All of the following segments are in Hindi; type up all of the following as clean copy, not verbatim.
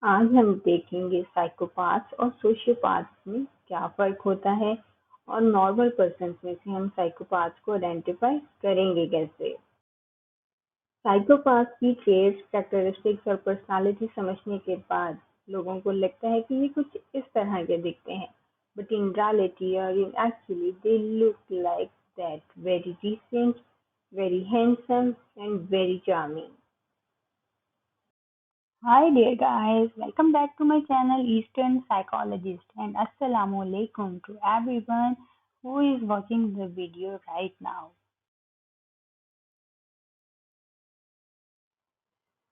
आज हम देखेंगे साइकोपाथ्स और सोशियोपाथ्स में क्या फ़र्क होता है और नॉर्मल पर्सन्स में से हम साइकोपाथ्स को आइडेंटिफाई करेंगे कैसे। साइकोपाथ्स की ट्रेट्स, कैरेक्टरिस्टिक्स और पर्सनालिटी समझने के बाद लोगों को लगता है कि ये कुछ इस तरह के दिखते हैं, बट इन रियलिटी और in actually they look like that, very decent, very handsome and very charming. Hi dear guys, welcome back to my channel Eastern Psychologist and Assalamu alaikum to everyone who is watching the video right now.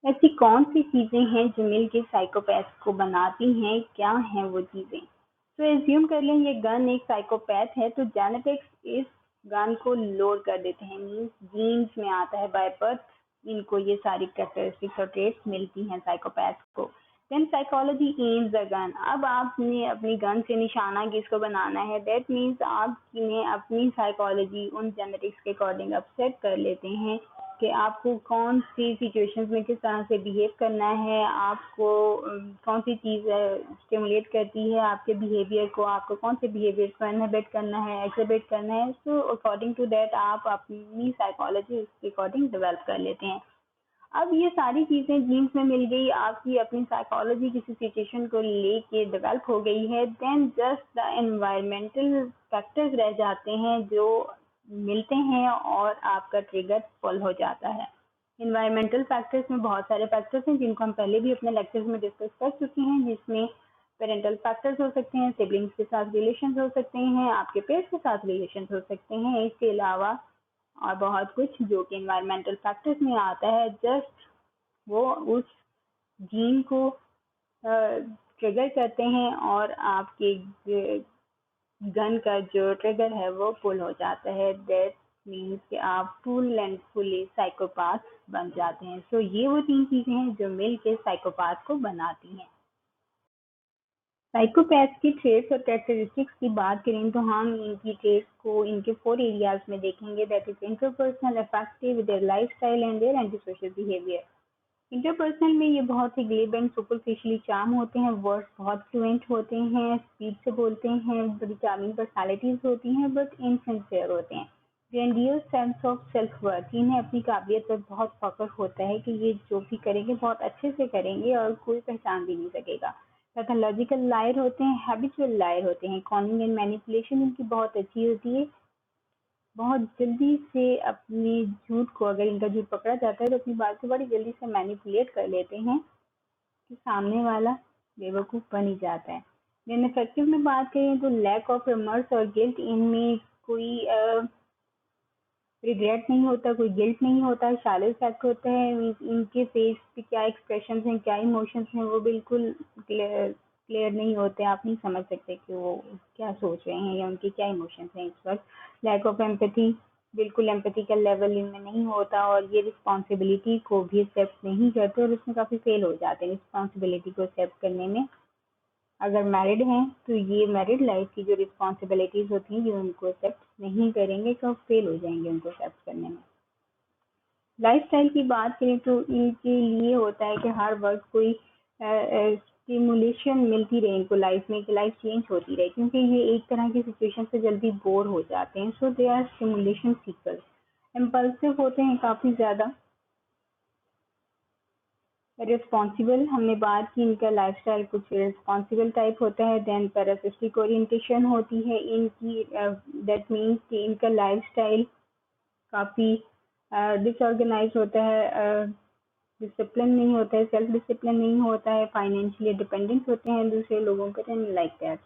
ऐसी कौन सी चीजें हैं जो मिलके साइकोपैथ को बनाती हैं, क्या हैं वो चीजें। तो एज्यूम कर लें ये गन एक साइकोपैथ है, तो जेनेटिक्स इस गन को लोड कर देते हैं, मीन्स जीन्स में आता है बाय बर्थ। इनको ये सारी कैरेक्टरिस्टिक्स और ट्रेट्स मिलती हैं साइकोपैथ को। Then psychology aims the gun. अब आपने अपनी गन से निशाना किसको बनाना है, दैट मीन्स आपने अपनी साइकोलॉजी उन जेनेटिक्स के अकॉर्डिंग अब सेट कर लेते हैं कि आपको कौन सी सिचुएशंस में किस तरह से बिहेव करना है, आपको कौन सी चीज़ स्टिमुलेट करती है आपके बिहेवियर को, आपको कौन से बिहेवियर को इनहिबिट करना है, एक्सिबिट करना है। सो अकॉर्डिंग टू दैट आप अपनी साइकोलॉजी उसके अकॉर्डिंग डेवलप कर लेते हैं। अब ये सारी चीज़ें जीन्स में मिल गई, आपकी अपनी साइकोलॉजी किसी सिचुएशन को लेके डेवलप हो गई है, then just the environmental factors रह जाते हैं जो मिलते हैं और आपका ट्रिगर फुल हो जाता है। एनवायरमेंटल फैक्टर्स में बहुत सारे फैक्टर्स हैं जिनको हम पहले भी अपने लेक्चर्स में डिस्कस कर चुके हैं, जिसमें पेरेंटल फैक्टर्स हो सकते हैं, सिबलिंग्स के साथ रिलेशन हो सकते हैं, आपके पेरेंट्स के साथ रिलेशन हो सकते हैं, इसके अलावा और बहुत कुछ जो कि एनवायरमेंटल फैक्टर्स में आता है। जस्ट वो उस जीन को ट्रिगर करते हैं और आपके गन का जो ट्रिगर है वो पुल हो जाता है। दैट मीन्स कि आप फुल एंड फुली साइकोपाथ बन जाते हैं। सो ये वो तीन चीज़ें हैं जो मिल के साइकोपाथ को बनाती हैं। साइकोपैथ की ट्रेट्स और कैरेक्टरिस्टिक्स की बात करें तो हम इनकी ट्रेट्स को इनके 4 एरियाज में देखेंगे, that is interpersonal, affective, their lifestyle and their anti social behaviour. Interpersonal में ये बहुत ही ग्लिब एंड सुपरफिशियली चार्म होते हैं, वर्ड्स बहुत फ्लुएंट होते हैं, स्पीड से बोलते हैं, बड़ी चार्मिंग पर्सनालिटीज होती हैं, बट इनसिंसियर होते हैं। Grandiose sense of self worth, इन्हें अपनी काबिलियत पर बहुत फख्र होता है कि ये जो भी करेंगे बहुत अच्छे से करेंगे और कोई पहचान भी नहीं सकेगा। पैथोलॉजिकल लायर होते हैं, हैबिचुअल लायर होते हैं, कॉनिंग एंड मैनिपुलेशन इनकी बहुत अच्छी होती है। बहुत जल्दी से अपने झूठ को, अगर इनका झूठ पकड़ा जाता है तो अपनी बात को बड़ी जल्दी से मैनिपुलेट कर लेते हैं कि सामने वाला बेवकूफ़ बन ही जाता है। देन इफेक्टिव में बात करें तो लैक ऑफ रिमर्स और गिल्ट, इनमें कोई रिग्रेट नहीं होता, कोई गिल्ट नहीं होता, शैलो इफेक्ट होता है। इनके फेस पे क्या एक्सप्रेशन हैं, क्या इमोशंस हैं, वो बिल्कुल क्लियर नहीं होते, आप नहीं समझ सकते कि वो क्या सोच रहे हैं या उनके क्या इमोशंस हैं इस वक्त। लैक ऑफ एम्पैथी, बिल्कुल एम्पैथी का लेवल इनमें नहीं होता और ये रिस्पॉन्सिबिलिटी को भी एक्सेप्ट नहीं करते और इसमें काफ़ी फेल हो जाते हैं रिस्पॉन्सिबिलिटी को एक्सेप्ट करने में। अगर मैरिड हैं तो ये मैरिड लाइफ की जो रिस्पॉन्सिबिलिटीज़ होती हैं ये उनको एक्सेप्ट नहीं करेंगे, तो फेल हो जाएंगे उनको एक्सेप्ट करने में। लाइफस्टाइल की बात करें तो इनके लिए होता है कि हर वक्त कोई स्टिमुलेशन मिलती रहे इनको लाइफ में, कि लाइफ चेंज होती रहे, क्योंकि ये एक तरह की सिचुएशन से जल्दी बोर हो जाते हैं। So they are stimulation seekers. Impulsive होते हैं काफ़ी ज़्यादा। रिस्पॉन्सिबल, हमने बात की, इनका लाइफस्टाइल कुछ रिस्पॉन्सिबल टाइप होता है। देन पैरासिटिक ओरिएंटेशन होती है इनकी, दैट मीन्स कि इनका लाइफस्टाइल काफ़ी डिसऑर्गेनाइज होता है, डिसिप्लिन नहीं होता है, सेल्फ डिसिप्लिन नहीं होता है, फाइनेंशियली डिपेंडेंट होते हैं दूसरे लोगों पर and like that.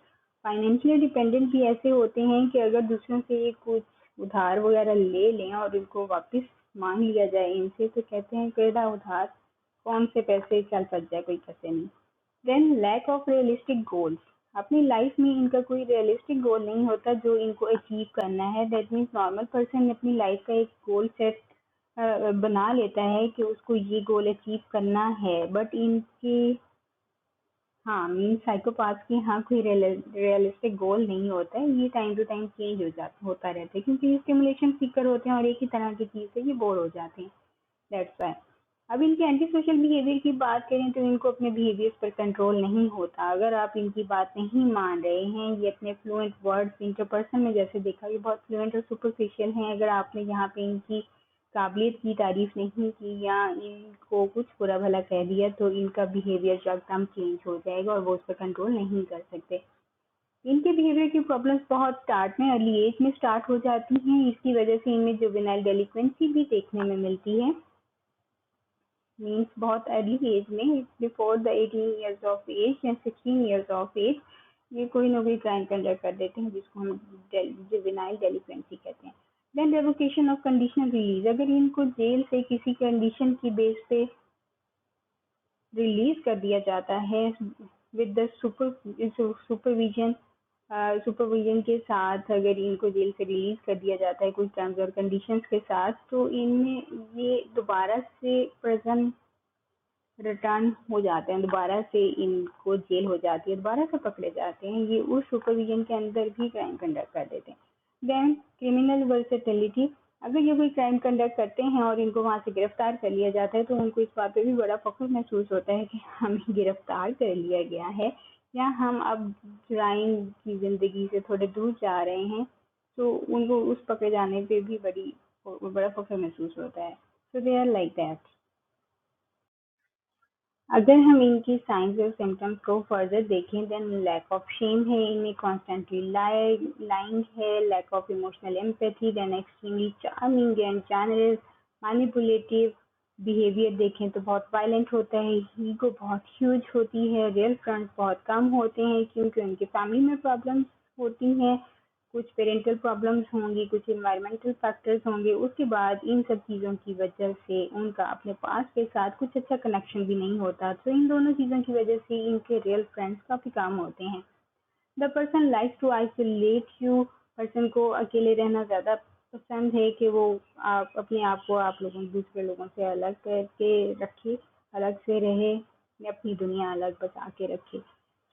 Financially dependent भी ऐसे होते हैं कि अगर दूसरों से ये कुछ उधार वगैरह ले लें और इनको वापस मांग लिया जाए इनसे, तो कहते हैं कैसा उधार, कौन से पैसे, चल पड़ जाए, कोई पैसे नहीं। Then lack of realistic goals, अपनी लाइफ में इनका कोई रियलिस्टिक गोल नहीं होता जो इनको अचीव करना है। दैट मीन्स नॉर्मल पर्सन अपनी लाइफ का एक गोल सेट बना लेता है कि उसको ये गोल अचीव करना है, बट इनके, हाँ मीन साइकोपाथ के यहाँ कोई रियलिस्टिक गोल नहीं होता है, ये टाइम टू टाइम चेंज हो जाता होता रहता है, क्योंकि ये स्टिमुलेशन सीकर होते हैं और एक ही तरह की चीज़ से ये बोर हो जाते हैं, दैट्स वाई। अब इनके एंटी सोशल बिहेवियर की बात करें तो इनको अपने बिहेवियर पर कंट्रोल नहीं होता। अगर आप इनकी बात नहीं मान रहे हैं, ये अपने फ्लुएंट वर्ड्स इंटरपर्सन में जैसे देखा ये बहुत फ्लुएंट और सुपरफिशियल हैं। अगर आपने यहाँ पे इनकी काबिलियत की तारीफ नहीं की या इनको कुछ बुरा भला कह दिया तो इनका बिहेवियर जो एकदम चेंज हो जाएगा और वो उस पर कंट्रोल नहीं कर सकते। इनके बिहेवियर की प्रॉब्लम्स बहुत स्टार्ट में अर्ली एज में स्टार्ट हो जाती हैं। इसकी वजह से इनमें जुवेनाइल डेलिक्वेंसी भी देखने में मिलती है। मीन्स बहुत अर्ली एज में before the 18 years of age या 16 ईयर्स ऑफ एज ये कोई ना कोई क्राइम कंडक्ट कर देते हैं जिसको हम जुवेनाइल डेलिक्वेंसी कहते हैं। Then revocation of conditional release, अगर इनको जेल से किसी कंडीशन की बेस पे रिलीज कर दिया जाता है विद द सुपरविजन सुपरविजन के साथ, अगर इनको जेल से रिलीज कर दिया जाता है कुछ टर्म्स और कंडीशंस के साथ, तो इनमें ये दोबारा से प्रेजेंट रिटर्न हो जाते हैं, दोबारा से इनको जेल हो जाती है, दोबारा से पकड़े जाते हैं, ये उस सुपरविजन के अंदर भी क्राइम कंडक्ट कर देते हैं। देन क्रिमिनल वर्सेटिलिटी, अगर ये कोई क्राइम कंडक्ट करते हैं और इनको वहाँ से गिरफ्तार कर लिया जाता है तो उनको इस बात पे भी बड़ा फख्र महसूस होता है कि हमें गिरफ्तार कर लिया गया है या हम अब क्राइम की ज़िंदगी से थोड़े दूर जा रहे हैं, तो उनको उस पकड़े जाने पे भी बड़ा फख्र महसूस होता है। सो दे आर लाइक दैट। अगर हम इनकी साइंस और सिम्टम्स को फर्दर देखें, देन लैक ऑफ शेम है इनमें, कॉन्स्टेंटली लाइंग है, lack of emotional empathy, then extremely charming and channels, manipulative behaviour देखें तो बहुत वायलेंट होता है, ईगो बहुत ह्यूज होती है, रियल फ्रेंड्स बहुत कम होते हैं क्योंकि उनकी फैमिली में प्रॉब्लम्स होती हैं, कुछ पेरेंटल प्रॉब्लम्स होंगी, कुछ इन्वायरमेंटल फैक्टर्स होंगे। उसके बाद इन सब चीज़ों की वजह से उनका अपने पास के साथ कुछ अच्छा कनेक्शन भी नहीं होता, तो इन दोनों चीज़ों की वजह से इनके रियल फ्रेंड्स काफ़ी कम होते हैं। The person likes to isolate you, person को अकेले रहना ज़्यादा पसंद है कि वो आप अपने आप को आप लोगों दूसरे लोगों से अलग करके रखे, अलग से रहे या अपनी दुनिया अलग बसा के रखे।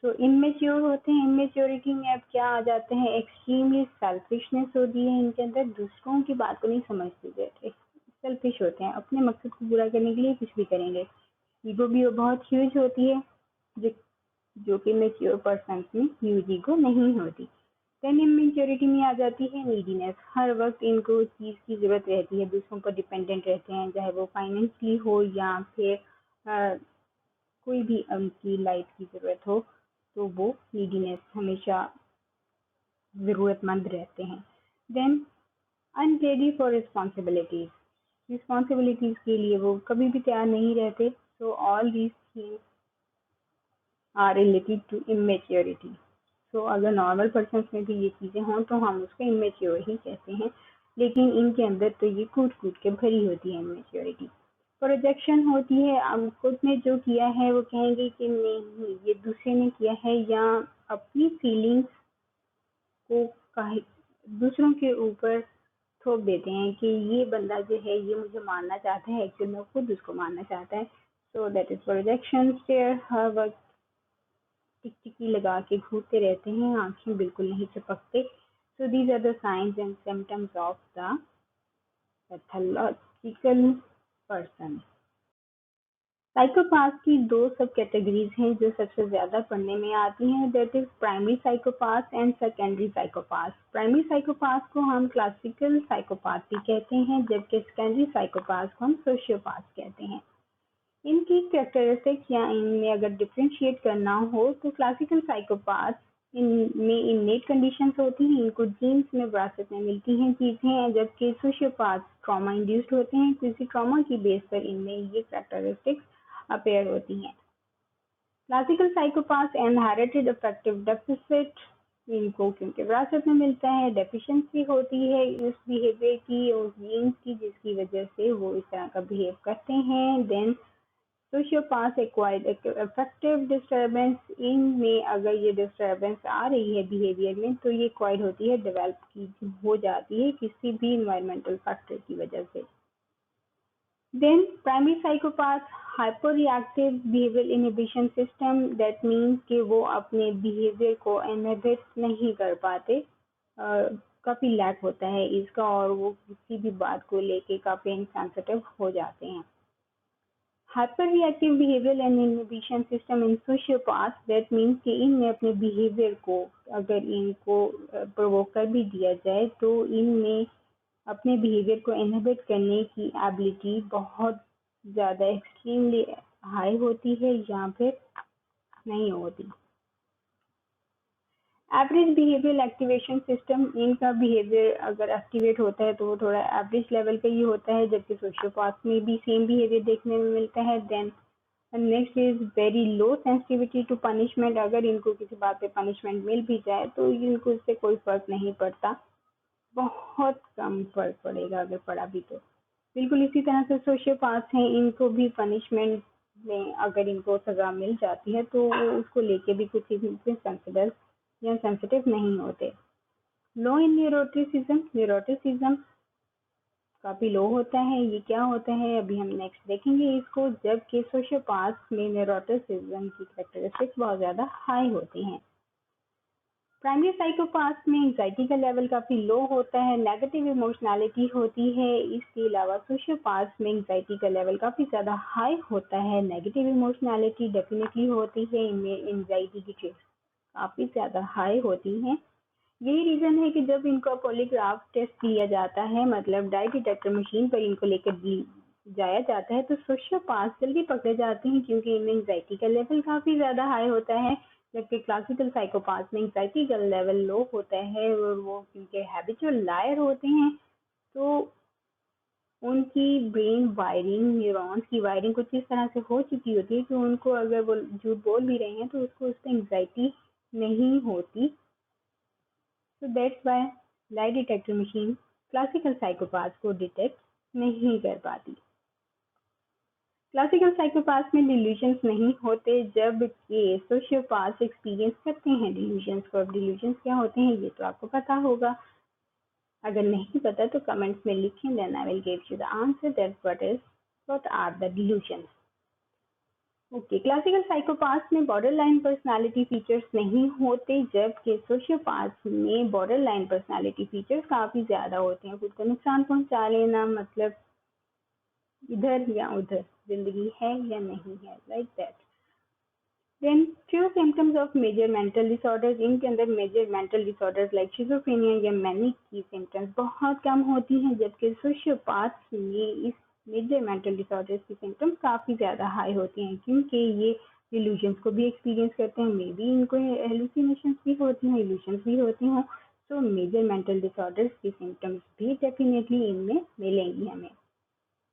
सो इमेच्योर होते हैं, इमेच्योरिटी में अब क्या आ जाते हैं, एक्सट्रीमली सेल्फिशनेस होती है इनके अंदर, दूसरों की बात को नहीं समझते रहते, सेल्फिश होते हैं, अपने मकसद को पूरा करने के लिए कुछ भी करेंगे। ईगो भी बहुत ह्यूज होती है जो जो कि मेच्योर पर्सन में ह्यूज ईगो नहीं होती। देन इमेच्योरिटी में आ जाती है नीडीनेस, हर वक्त इनको चीज़ की ज़रूरत रहती है, दूसरों पर डिपेंडेंट रहते हैं, चाहे वो फाइनेंशियली हो या फिर कोई भी उनकी लाइफ की ज़रूरत हो, तो वो नीडीनेस हमेशा ज़रूरतमंद रहते हैं। Then unready for responsibilities, responsibilities के लिए वो कभी भी तैयार नहीं रहते। So all these things are related to immaturity. So अगर नॉर्मल पर्सन में भी ये चीज़ें हों तो हम उसको इमेच्योर ही कहते हैं, लेकिन इनके अंदर तो ये कूट कूट के भरी होती है इमेच्योरिटी। प्रोजेक्शन होती है, हम खुद ने जो किया है वो कहेंगे कि नहीं ये दूसरे ने किया है, या अपनी फीलिंग्स को दूसरों के ऊपर थोप देते हैं कि ये बंदा जो है ये मुझे मानना चाहता है, एक्चुअली में खुद उसको मानना चाहता है। So that is projection. हर वक्त टिकटिकी लगा के घूरते रहते हैं, आंखें बिल्कुल नहीं चपकते। So these are the signs and symptoms of the pathological person. Psychopath की दो सब कैटेगरीज हैं जो सबसे ज़्यादा पढ़ने में आती हैं, that is primary psychopath and secondary psychopath. Primary psychopath को हम क्लासिकल साइकोपाथ भी कहते हैं, जबकि सेकेंडरी साइकोपाथ को हम सोशियोपाथ कहते हैं। इनकी कैरेक्टरिस्टिक्स या इनमें अगर डिफ्रेंशिएट करना हो तो क्लासिकल साइकोपाथ इनमें इननेट कंडीशंस होती हैं, इनको जीन्स में विरासत में मिलती हैं चीज़ें, जबकि सोशियोपाथ ट्रॉमा इंड्यूस्ड होते हैं, किसी ट्रॉमा की बेस पर इनमें ये कैरेक्टरिस्टिक्स अपेयर होती हैं। Classical psychopath inherited affective deficit, इनको क्योंकि विरासत में मिलता है, डेफिशिएंसी होती है उस बिहेवियर की, उस जीन्स की, जिसकी वजह से वो इस तरह का बिहेव करते हैं। देन सोशियोपाथ एक्वायर्ड अफेक्टिव डिस्टर्बेंस, इनमें अगर ये डिस्टर्बेंस आ रही है बिहेवियर में तो ये एक्वायर्ड होती है, डेवलप की हो जाती है किसी भी इन्वायरमेंटल फैक्टर की वजह से। Then primary psychopath hyper reactive behaviour inhibition system, that means कि वो अपने बिहेवियर को इनहिबिट नहीं कर पाते, काफ़ी लैक होता है इसका और वो किसी भी बात को लेके काफ़ी इनसेंसिटिव हो जाते हैं। Hyper reactive behaviour and inhibition system in sociopath, that means कि इनमें अपने बिहेवियर को, अगर इनको प्रोवोक कर भी दिया जाए तो इनमें अपने बिहेवियर को इनहिबिट करने की एबिलिटी बहुत ज़्यादा एक्सट्रीमली हाई होती है या फिर नहीं होती। एवरेज बिहेवियर एक्टिवेशन सिस्टम, इनका बिहेवियर अगर एक्टिवेट होता है तो वो थोड़ा एवरेज लेवल का ही होता है, जबकि सोशियोपैथ में भी सेम बिहेवियर देखने में मिलता है। Then next is very low sensitivity to punishment, अगर इनको किसी बात पे पनिशमेंट मिल भी जाए तो इनको इससे कोई फर्क नहीं पड़ता, बहुत कम फर्क पड़ेगा अगर पड़ा भी तो। बिल्कुल इसी तरह से सोशियोपैथ हैं, इनको भी पनिशमेंट में अगर इनको सजा मिल जाती है तो वो उसको लेके भी कुछ कंसिडर या सेंसिटिव नहीं होते। लो इन न्यूरोटिसिज्म, न्यूरोटिसिज्म काफी लो होता है। ये क्या होता है अभी हम नेक्स्ट देखेंगे इसको, जबकि सोशियोपैथ में न्यूरोटिसिज्म की कैरेक्टरिस्टिक्स बहुत ज्यादा हाई होती हैं। प्राइमरी साइकोपैथ में एंजाइटी का लेवल काफी लो होता है, नेगेटिव इमोशनैलिटी होती है। इसके अलावा सोशियोपैथ में एंजाइटी का लेवल काफी ज्यादा हाई होता है, नेगेटिव इमोशनैलिटी डेफिनेटली होती है, इनमें एंजाइटी की ट्रेस काफी ज्यादा हाई होती हैं। यही रीजन है कि जब इनको पॉलीग्राफ टेस्ट लिया जाता है, मतलब डाई डिटेक्टर मशीन पर इनको लेकर जाया जाता है, तो सोशियोपैथ जल्दी पकड़े जाते हैं क्योंकि इनमें एंजाइटी का लेवल काफी ज्यादा हाई होता है, जबकि क्लासिकल साइकोपैथ में एंजाइटी का लेवल लो होता है और वो क्योंकि हैबिचुअल लायर होते हैं तो उनकी ब्रेन वायरिंग, न्यूरॉन्स की वायरिंग कुछ इस तरह से हो चुकी होती है कि उनको अगर वो झूठ बोल भी रहे हैं तो उसको उस पर एंजाइटी नहीं होती। So that's why lie detector machine classical psychopath को डिटेक्ट नहीं कर पाती। क्लासिकल साइकोपैथ में डिल्यूजन्स नहीं होते, जबकि सोशियोपैथ एक्सपीरियंस करते हैं डिल्यूजन्स को। अब डिल्यूजन्स क्या होते हैं ये तो आपको पता होगा, अगर नहीं पता तो कमेंट्स में लिखें, then I will give you the answer that what are the delusions. Okay, classical psychopath में बॉर्डरलाइन पर्सनालिटी फीचर्स नहीं होते, जबकि सोशियोपैथ में बॉर्डरलाइन पर्सनालिटी फीचर्स काफी ज्यादा होते हैं। खुद को नुकसान पहुंचा लेना, मतलब इधर या उधर, जिंदगी है या नहीं है, like that. Then few symptoms of major mental disorders, इनके अंदर major mental disorders like schizophrenia या मैनिक की सिम्टम्स बहुत कम होती हैं, जबकि सोशियोपैथ में इस मेजर मेंटल डिसऑर्डर्स की सिम्टम्स काफ़ी ज़्यादा हाई होती हैं, क्योंकि ये इल्यूजन्स को भी एक्सपीरियंस करते हैं, मे बी इनको हेलुसिनेशंस भी होती हैं, इल्यूजन्स भी होती हों, तो मेजर मेंटल डिसऑर्डर्स की सिम्टम्स भी डेफिनेटली इनमें मिलेंगी हमें।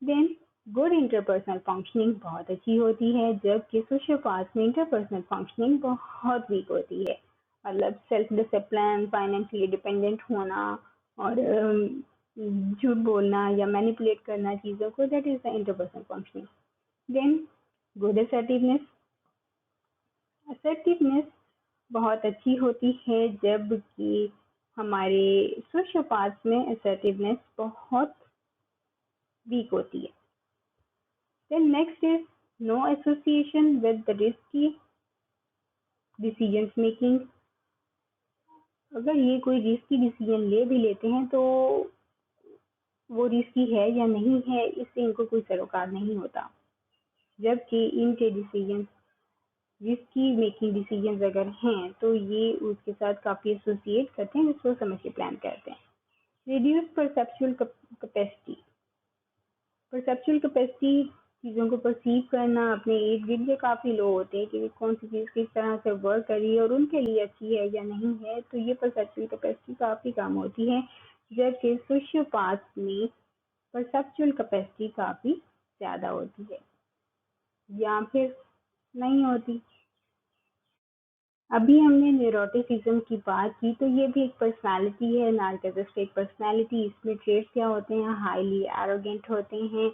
देन गुड इंटरपर्सनल फंक्शनिंग बहुत अच्छी होती है, जबकि सोशियोपैथ में इंटरपर्सनल फंक्शनिंग बहुत वीक होती है, मतलब सेल्फ डिसिप्लिन, फाइनेंशियली डिपेंडेंट होना और झूठ बोलना या मैनिपुलेट करना चीज़ों को, that is the interpersonal functioning. Then good assertiveness, assertiveness बहुत अच्छी होती है, जबकि हमारे सोशियोपैथ में असर्टिवनेस बहुत वीक होती है। Then next is no association with the risky decisions making, अगर ये कोई रिस्की डिसीजन ले भी लेते हैं तो वो रिस्की है या नहीं है इससे इनको कोई सरोकार नहीं होता, जबकि इनके डिसीजन, रिस्की मेकिंग डिसीजन अगर हैं तो ये उसके साथ काफ़ी एसोसिएट करते हैं, सोच समझ के प्लान करते हैं। Reduce perceptual capacity, perceptual capacity चीज़ों को परसीव करना अपने इर्द गिर्द के काफ़ी लो होते हैं कि कौन सी चीज़ किस तरह से वर्क कर रही है और उनके लिए अच्छी है या नहीं है, तो ये परसेप्चुअल कैपेसिटी काफ़ी कम होती है, जबकि सोशियोपैथ में परसेप्चुअल कैपेसिटी काफ़ी ज़्यादा होती है या फिर नहीं होती। अभी हमने न्यूरोटिसिज्म की बात की, तो ये भी एक पर्सनालिटी है, नार्सिसिस्टिक पर्सनालिटी। इसमें ट्रेट्स क्या होते हैं, हाईली एरोगेंट होते हैं,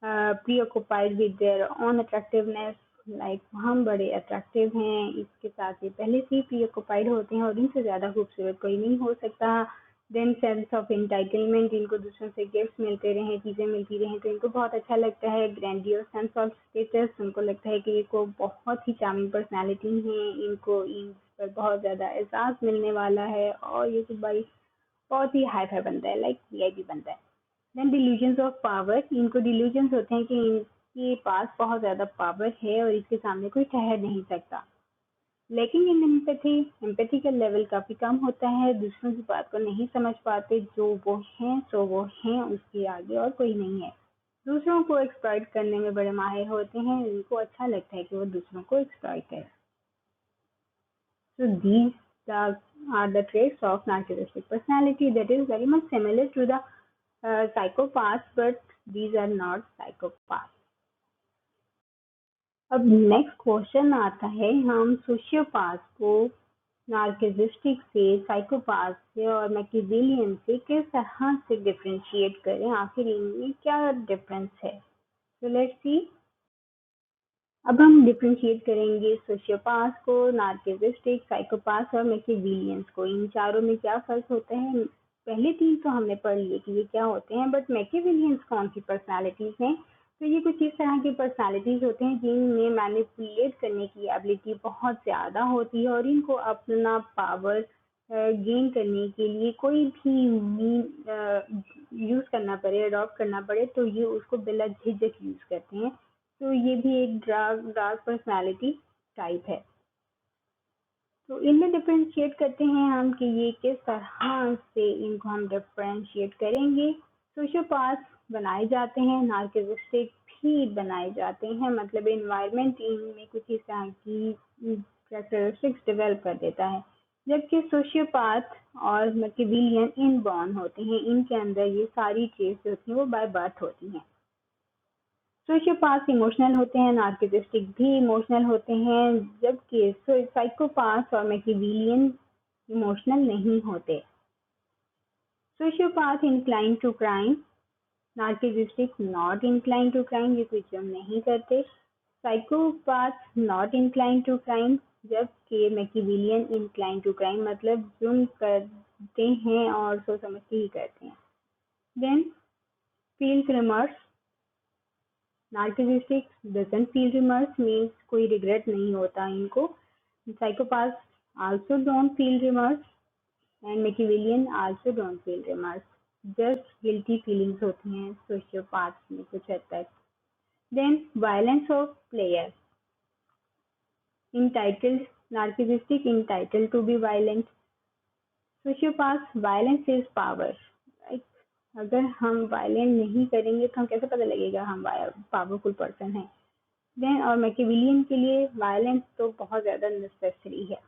preoccupied with their own attractiveness, like हम बड़े अट्रैक्टिव हैं, इसके साथ ये पहले से ही प्रीऑक्युपाइड होते हैं और इनसे ज़्यादा खूबसूरत कोई नहीं हो सकता। देन सेंस ऑफ इंटाइटलमेंट, इनको दूसरों से गिफ्ट मिलते रहें, चीज़ें मिलती रहें तो इनको बहुत अच्छा लगता है। ग्रैंडियोस सेंस ऑफ स्टेटस, उनको लगता है कि इनको बहुत ही चार्मिंग पर्सनालिटी है, इनको इन पर बहुत ज़्यादा एहसास मिलने वाला है और ये तो भाई बहुत ही हाई फाई बनता है, लाइक वीआईपी बनता है। देन डिल्यूजन्स ऑफ पावर, इनको डिल्यूजन्स होते हैं कि के पास बहुत ज़्यादा पावर है और इसके सामने कोई ठहर नहीं सकता। लेकिन इन एम्पैथी का लेवल काफ़ी कम होता है, दूसरों की बात को नहीं समझ पाते, जो वो हैं सो वो हैं, उसके आगे और कोई नहीं है। दूसरों को एक्सप्लॉइट करने में बड़े माहिर होते हैं, उनको अच्छा लगता है कि वो दूसरों को एक्सप्लॉइट करें। So these are the traits of narcissistic personality that is very much similar to the psychopaths, but these are not psychopaths. अब नेक्स्ट क्वेश्चन आता है, हम सोशियोपाथ को नार्किसिस्टिक से, साइकोपाथ से और मैकियावेलियन से किस तरह से डिफरेंशिएट करें, आखिर इनमें क्या डिफरेंस है। तो लेट्स सी। अब हम डिफरेंशिएट करेंगे सोशियोपाथ को, नार्किसिस्टिक, साइकोपाथ और मैकियावेलियंस को। इन चारों में क्या फर्क होता है। पहले तीन तो हमने पढ़ लिए कि ये क्या होते हैं, बट मैकियावेलियंस कौन सी पर्सनालिटीज हैं। तो ये कुछ इस तरह की पर्सनालिटीज होते हैं जिनमें मैनिपुलेट करने की एबिलिटी बहुत ज़्यादा होती है और इनको अपना पावर गेन करने के लिए कोई भी मीन यूज़ करना पड़े, अडॉप्ट करना पड़े, तो ये उसको बिला झिझक यूज़ करते हैं। तो ये भी एक डार्क पर्सनालिटी टाइप है। तो इनमें डिफरेंशिएट करते हैं हम कि ये किस तरह से इनको हम डिफरेंशिएट करेंगे। सोशियोपाथ बनाए जाते हैं, नार्किसिस्टिक भी बनाए जाते हैं, मतलब एनवायरनमेंट इनमें कुछ इस तरह की कैरेक्टरिस्टिक्स डेवलप कर देता है। जबकि सोशियोपाथ और मैकियावेलियन इनबॉर्न होते हैं, इनके अंदर ये सारी चीज़ होती हैं वो बाय बर्थ होती हैं। सोशियोपाथ इमोशनल होते हैं, नार्किसिस्टिक भी इमोशनल होते हैं, जबकि साइकोपाथ और मैकियावेलियन इमोशनल नहीं होते। Sociopath incline to crime, narcissistic not incline to crime, ये कोई जुर्म नहीं करते। Psychopath not incline to crime, जबकि मैकियावेलियन इंक्लाइन टू क्राइम, मतलब जुर्म करते हैं और सोच समझ के ही करते हैं। Then feels remorse, narcissistic doesn't feel remorse, means कोई रिग्रेट नहीं होता इनको। Psychopath also don't feel remorse and Machiavellian also don't feel remorse, just guilty feelings होती हैं सोशियोपाथ में कुछ हद तक। Then violence of player, entitled, narcissistic entitled to be violent, sociopath violence is power. अगर हम वायलेंट नहीं करेंगे तो हम कैसे पता लगेगा हम पावरफुल पर्सन हैं। देन और मैकियावेलियन के लिए वायलेंस तो बहुत ज़्यादा नेसेसरी है।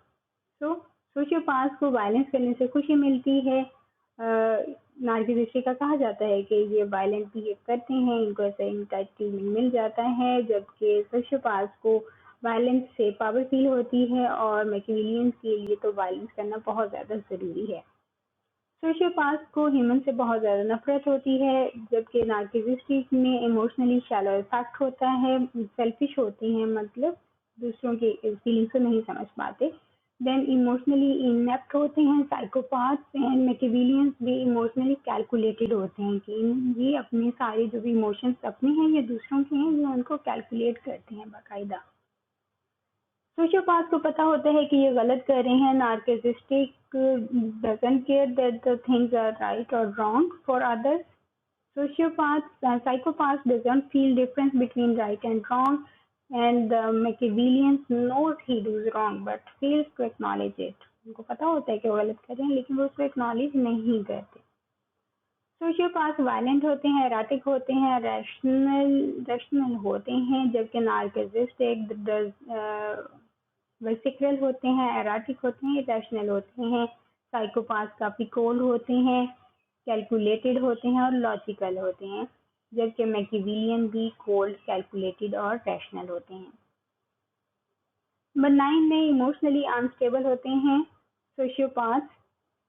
तो सोशियोपाथ को वायलेंस करने से खुशी मिलती है। नार्किसिस्टिक का कहा जाता है कि ये वायलेंट बिहेव करते हैं, इनको ऐसे इंटाइटलमेंट मिल जाता है, जबकि सोशियोपाथ को वायलेंस से पावर फील होती है और मैकियावेलियन के लिए तो वायलेंस करना बहुत ज़्यादा ज़रूरी है। सोशियोपाथ को ह्यूमन से बहुत ज़्यादा नफरत होती है, जबकि नार्किसिस्टिक में इमोशनली शैलो इफेक्ट होता है, सेल्फिश होते हैं, मतलब दूसरों के फीलिंग्स को नहीं समझ पाते। देन इमोशनली इनेप्ट होते हैं साइकोपाथ एंड मैकियावेलियंस भी इमोशनली कैलकुलेटेड होते हैं कि ये अपने सारे जो भी इमोशंस अपने हैं या दूसरों के हैं, ये उनको कैलकुलेट करते हैं बाकायदा। सोशियोपाथ को पता होता है कि ये गलत कर रहे हैं। Narcissistic doesn't care that the things are right और wrong for others. Psychopath doesn't feel difference between right and wrong, and the Machiavellian knows he does wrong but fails to acknowledge it. उनको पता होता है कि वो गलत कर रहे हैं, लेकिन वो उसको एक्नॉलेज नहीं करते। सोशियोपाथ वायलेंट होते हैं, एराटिक होते हैं, रैशनल होते हैं, जबकि नार्किसिस्टिक वर्सिक्रल होते हैं, एराटिक होते हैं, रैशनल होते हैं। साइकोपाथ काफी कोल्ड होते हैं, कैलकुलेटेड होते हैं और लॉजिकल होते हैं, जबकि मैकियावेलियन भी कोल्ड, कैलकुलेटेड और रैशनल होते हैं। नंबर 9 में इमोशनली अनस्टेबल होते हैं सोशियोपाथ,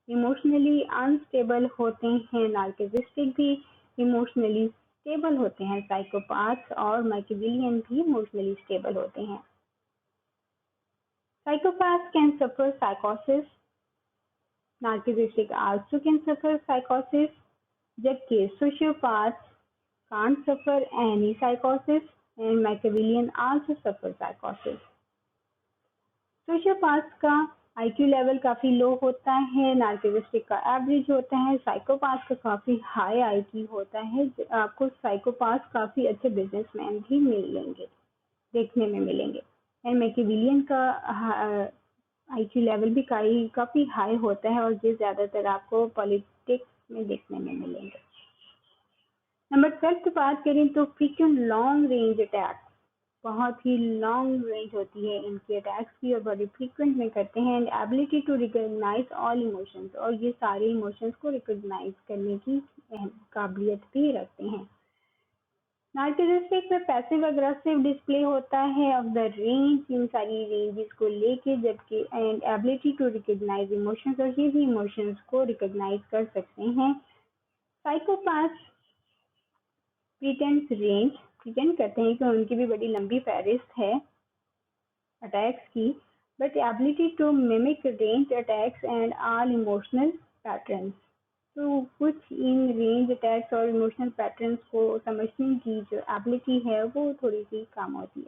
इमोशनली अनस्टेबल होते हैं नार्किसिस्टिक भी, इमोशनली स्टेबल होते हैं साइकोपाथ और मैकियावेलियन भी इमोशनली स्टेबल होते हैं। Psychopaths can suffer psychosis. Narcissistic also can suffer psychosis, जबकि sociopaths can't suffer any psychosis and Machiavellian also suffer psychosis. Sociopaths का आईक्यू लेवल काफ़ी लो होता है, नार्सिसिस्टिक का एवरेज होता है, साइकोपाथ का काफ़ी हाई आईक्यू होता है। आपको साइकोपाथ काफ़ी अच्छे बिजनेसमैन भी मिलेंगे, देखने में मिलेंगे। एंड मैकियावेलियन का आईक्यू लेवल भी काफ़ी हाई होता है और ये ज़्यादातर आपको पॉलिटिक्स में देखने में मिलेंगे। नंबर 12 की बात करें तो फ्रीक्वेंट लॉन्ग रेंज अटैक, बहुत ही लॉन्ग रेंज होती है इनके अटैक्स की और बड़ी फ्रीक्वेंट में करते हैं। And ability to recognise all emotions, और ये सारे इमोशंस को रिकॉग्नाइज करने की काबिलियत भी रखते हैं। नार्सिसिस्टिक में पैसिव अग्रेसिव डिस्प्ले होता है ऑफ द रेंज, इन सारी रेंजेस को लेके, जबकि and ability to recognise emotions, और ये भी इमोशंस को रिकॉग्नाइज कर सकते हैं। साइकोपाथ प्रिटेंड करते हैं कि उनकी भी बड़ी लंबी फहरिस्त है अटैक्स की, but ability to mimic range attacks and all emotional patterns, तो कुछ इन रेंज अटैक्स और इमोशनल पैटर्न्स को समझने की जो एबिलिटी है वो थोड़ी सी कम होती है।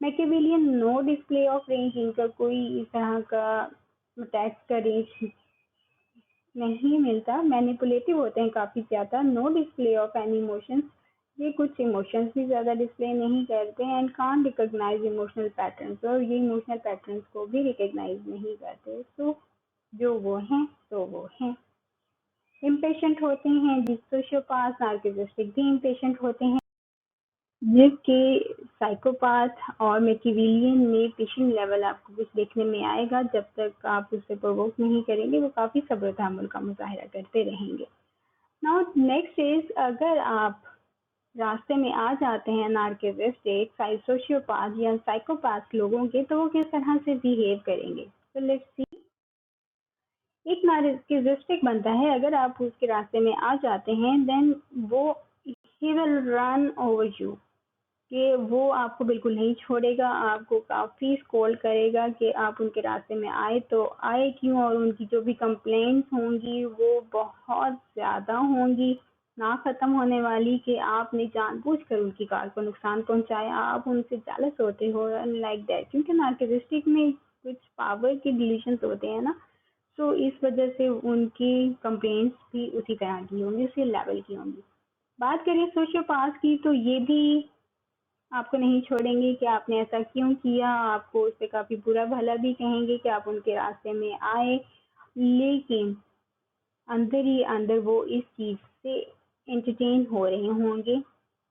Machiavellian no display of range, इनका कोई इस तरह का अटैक्स का रेंज नहीं मिलता, मैनिपुलेटिव होते हैं काफ़ी ज़्यादा। No display of any emotions, ये कुछ इमोशंस भी ज़्यादा डिस्प्ले नहीं करते हैं। And can't recognise emotional patterns, और ये इमोशनल पैटर्न्स को भी रिकॉग्नाइज नहीं करते। तो जो वो हैं तो वो हैं। इम्पेशेंट होते हैं, सोशियोपाथ नार्सिसिस्टिक भी इम्पेशेंट होते हैं, जबकि साइकोपाथ और मैकियावेलियन में पेशेंट लेवल आपको कुछ देखने में आएगा। जब तक आप उससे प्रोवोक नहीं करेंगे वो काफ़ी सब्र तहम्मुल का मुजाहिरा करते रहेंगे। नाउ नेक्स्ट इज, अगर आप रास्ते में आ जाते हैं नार्सिसिस्टिक, सोशियोपाथ या साइकोपाथ लोगों के, तो वो किस तरह से बिहेव करेंगे। तो लेट्स सी, एक नार्सिसिस्टिक बनता है, अगर आप उसके रास्ते में आ जाते हैं, देन वो he will run over you, कि वो आपको बिल्कुल नहीं छोड़ेगा, आपको काफ़ी स्कोल्ड करेगा कि आप उनके रास्ते में आए तो आए क्यों, और उनकी जो भी कंप्लेंट्स होंगी वो बहुत ज़्यादा होंगी, ना ख़त्म होने वाली, कि आपने जानबूझकर उनकी कार को नुकसान पहुंचाया, आप उनसे जेलस होते हो लाइक दैट। क्योंकि नार्सिसिस्टिक में कुछ पावर के डिलीशंस होते हैं ना, तो इस वजह से उनकी कंप्लेंट्स भी उसी तरह की होंगी, उसी लेवल की होंगी। बात करें सोशियोपाथ की, तो ये भी आपको नहीं छोड़ेंगे कि आपने ऐसा क्यों किया, आपको उस पर काफ़ी बुरा भला भी कहेंगे कि आप उनके रास्ते में आए, लेकिन अंदर ही अंदर वो इस चीज़ से एंटरटेन हो रहे होंगे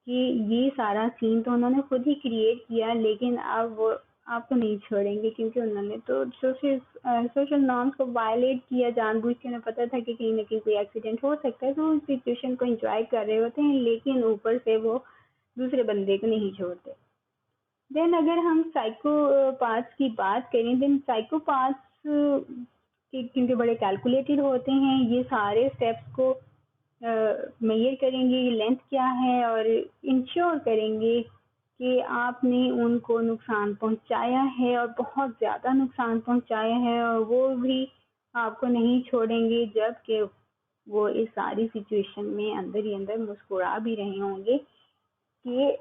कि ये सारा सीन तो उन्होंने खुद ही क्रिएट किया, लेकिन अब वो आपको नहीं छोड़ेंगे, क्योंकि उन्होंने तो सोशल नॉर्म्स को वायलेट किया जानबूझ के। उन्हें पता था कि कहीं ना कहीं कोई एक्सीडेंट हो सकता है, तो उस सिचुएशन को एंजॉय कर रहे होते हैं, लेकिन ऊपर से वो दूसरे बंदे को नहीं छोड़ते। देन अगर हम साइकोपाथ्स की बात करें, देन साइकोपाथ्स क्योंकि बड़े कैलकुलेटेड होते हैं, ये सारे स्टेप्स को मेजर करेंगे, लेंथ क्या है, और इंश्योर करेंगे कि आपने उनको नुकसान पहुंचाया है और बहुत ज़्यादा नुकसान पहुंचाया है, और वो भी आपको नहीं छोड़ेंगे, जबकि वो इस सारी सिचुएशन में अंदर ही अंदर मुस्कुरा भी रहे होंगे कि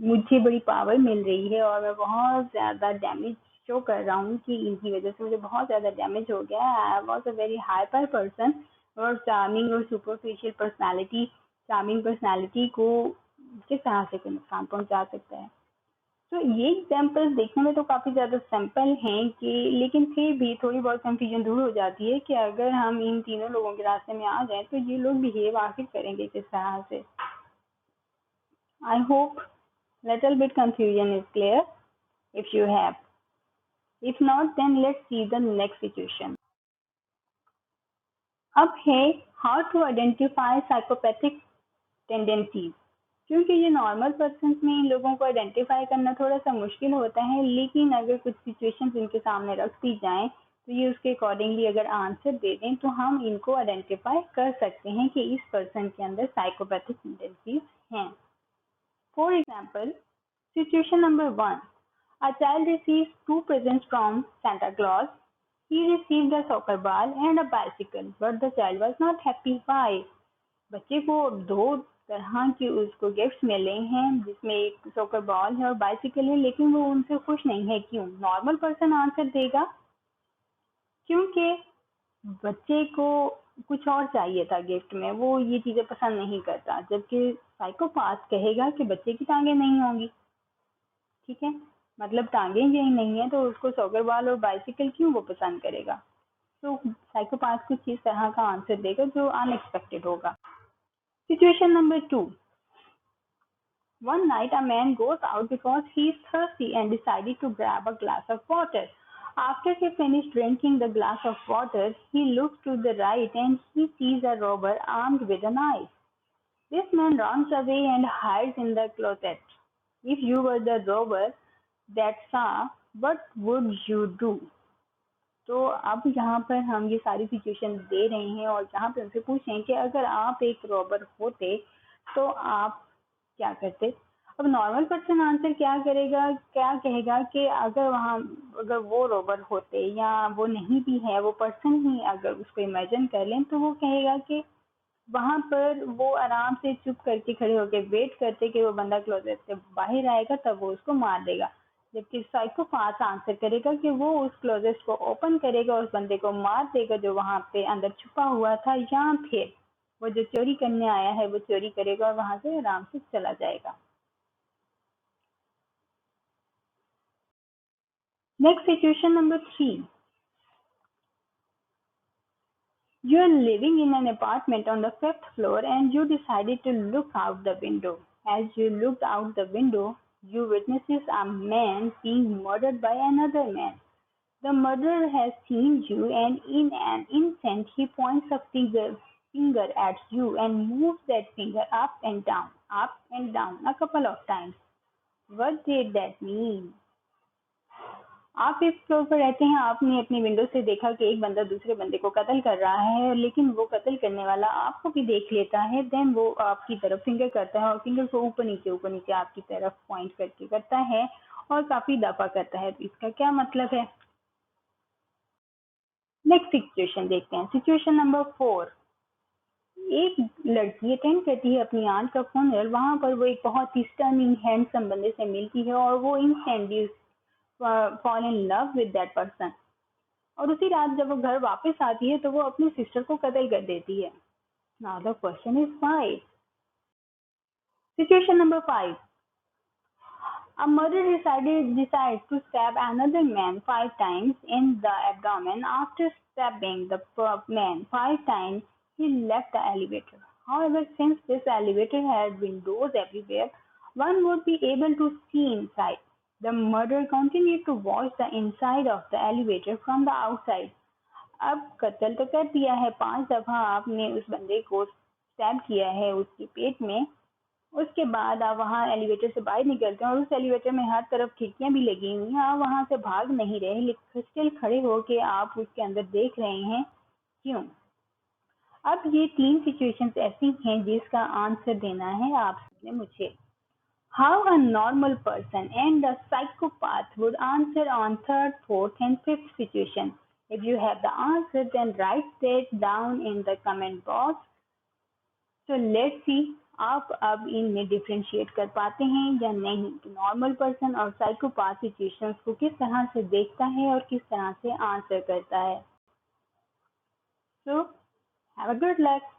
मुझे बड़ी पावर मिल रही है और मैं बहुत ज़्यादा डैमेज शो कर रहा हूँ कि इनकी वजह से मुझे बहुत ज़्यादा डैमेज हो गया है। I was a very hyper person, और चार्मिंग और सुपरफिशियल पर्सनालिटी, चार्मिंग पर्सनालिटी को किस तरह से कोई नुकसान पहुँचा सकता है। तो ये एग्जाम्पल्स देखने में तो काफ़ी ज़्यादा सिंपल हैं कि, लेकिन फिर भी थोड़ी बहुत कंफ्यूजन दूर हो जाती है कि अगर हम इन तीनों लोगों के रास्ते में आ जाएं तो ये लोग बिहेव आखिर करेंगे किस तरह से। I hope little bit confusion is clear if you have. If not, then let's see the next situation. अब है how to identify psychopathic tendencies. क्योंकि ये नॉर्मल पर्सन में इन लोगों को आइडेंटिफाई करना थोड़ा सा मुश्किल होता है, लेकिन अगर कुछ सिचुएशंस इनके सामने रख दी जाएं तो ये उसके अकॉर्डिंगली अगर आंसर दे दें तो हम इनको आइडेंटिफाई कर सकते हैं कि इस पर्सन के अंदर साइकोपैथिक टेंडेंसीज हैं। For example, situation number 1. A child receives two presents from Santa Claus. He received a soccer ball and a bicycle, but the child was not happy. Why? बच्चे को दो तरह के उसको गिफ्ट्स मिले हैं, जिसमें एक सॉकर बॉल है और बाइसिकल है, लेकिन वो उनसे खुश नहीं है। क्यों? नॉर्मल पर्सन आंसर देगा क्योंकि बच्चे को कुछ और चाहिए था गिफ्ट में, वो ये चीजें पसंद नहीं करता, जबकि साइकोपाथ कहेगा कि बच्चे की टांगे नहीं होंगी। ठीक है, मतलब टांगे यही नहीं है तो उसको सॉकर बॉल और बाइसिकल क्यों वो पसंद करेगा? तो साइकोपाथ कुछ इस तरह का आंसर देगा जो अनएक्सपेक्टेड होगा। Situation number 2। One night a man goes out because he is thirsty and decided to grab a glass of water. After he finished drinking the glass of water, he looks to the right and he sees a robber armed with a knife. This man runs away and hides in the closet. If you were the robber that saw, what would you do? तो अब यहाँ पर हम ये सारी सिचुएशन दे रहे हैं और जहाँ पे उनसे पूछें कि अगर आप एक रॉबर होते तो आप क्या करते। अब नॉर्मल पर्सन आंसर क्या करेगा, क्या कहेगा कि अगर वो रॉबर होते या वो नहीं भी है, वो पर्सन ही अगर उसको इमेजिन कर लें तो वो कहेगा कि वहां पर वो आराम से चुप करके खड़े होकर वेट करते कि वो बंदा क्लोजेट से बाहर आएगा, तब वो उसको मार देगा। जबकि साइकोपाथ आंसर करेगा कि वो उस क्लोजेट को ओपन करेगा, उस बंदे को मार देगा जो वहां पे अंदर छुपा हुआ था, या फिर वो जो चोरी करने आया है वो चोरी करेगा और वहां से आराम से चला जाएगा। Next situation number 3। You are living in an apartment on the 5th floor and you decided to look out the window. As you looked out the window, you witnesses a man being murdered by another man. The murderer has seen you and in an instant he points a finger at you and moves that finger up and down a couple of times. What did that mean? आप इस फ्लोर पर रहते हैं, आपने अपनी विंडो से देखा कि एक बंदा दूसरे बंदे को कत्ल कर रहा है, लेकिन वो कत्ल करने वाला आपको भी देख लेता है। देन वो आपकी तरफ फिंगर करता है और फिंगर को ऊपर नीचे आपकी तरफ पॉइंट करके करता है और काफी दफा करता है। तो इसका क्या मतलब है? नेक्स्ट सिचुएशन देखते हैं। Situation number 4। एक लड़की अटेंड करती है अपनी आंट का फनरल। वहां पर वो एक बहुत ही स्टनिंग हैंडसम बंदे से मिलती है और वो instantly fall in love with that person. और उसी रात जब वो घर वापस आती है तो वो अपनी सिस्टर को कत्ल कर देती है। Now the question is why. Situation number 5। A murderer decides to stab another man 5 times in the abdomen. After stabbing the man 5 times, he left the elevator. However, since this elevator had windows everywhere, one would be able to see inside. The murderer continued to watch the inside of the elevator from the outside. अब कत्ल तो कर दिया है, 5 दफा आपने उस बंदे को स्टैब किया है उसके पेट में। उसके बाद आप वहाँ एलिवेटर से बाहर निकलते हैं और उस एलिवेटर में हर तरफ खिड़कियां भी लगी हुई हैं। आप वहाँ से भाग नहीं रहे, लेकिन स्टिल खड़े होके आप उसके अंदर देख रहे हैं। क्यों? अब ये 3 सिचुएशंस ऐसी हैं जिसका आंसर देना है आपने मुझे। How a normal person and a psychopath would answer on 3rd, 4th and 5th situation. If you have the answer, then write that down in the comment box. So let's see आप अब इनमें डिफ्रेंशिएट कर पाते हैं या नहीं, कि नॉर्मल पर्सन और साइकोपाथ सिचुएशंस को किस तरह से देखता है और किस तरह से आंसर करता है। So have a good luck.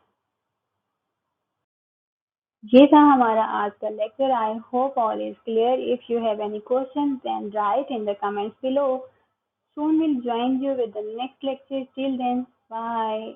ये था हमारा आज का lecture. I hope all is clear. If you have any question then write in the comments below. Soon we'll join you with the next lecture. Till then, bye.